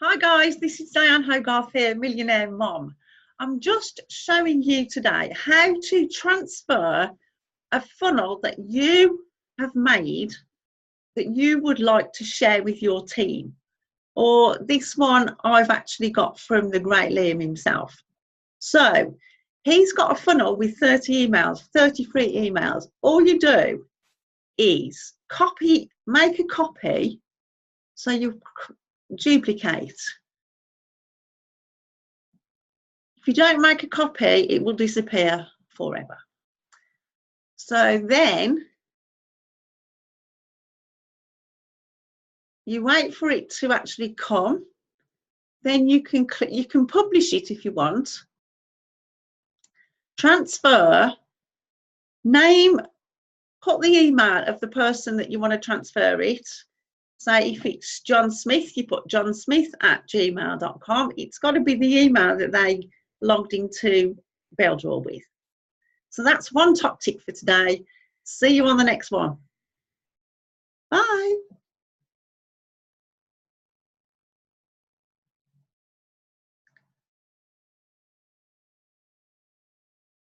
Hi guys, this is Diane Hogarth here, Millionaire Mom. I'm just showing you today how to transfer a funnel that you have made that you would like to share with your team. Or this one I've actually got from the great Liam himself. So he's got a funnel with 30 emails, 33 emails. All you do is make a copy, so you duplicate. If you don't make a copy, it will disappear forever. So then you wait for it to actually come. Then you can publish it if you want. Transfer, name, put the email of the person that you want to transfer it. Say if it's John Smith, you put johnsmith@gmail.com. It's got to be the email that they logged into builderall with. So that's one top tip for today. See you on the next one. Bye.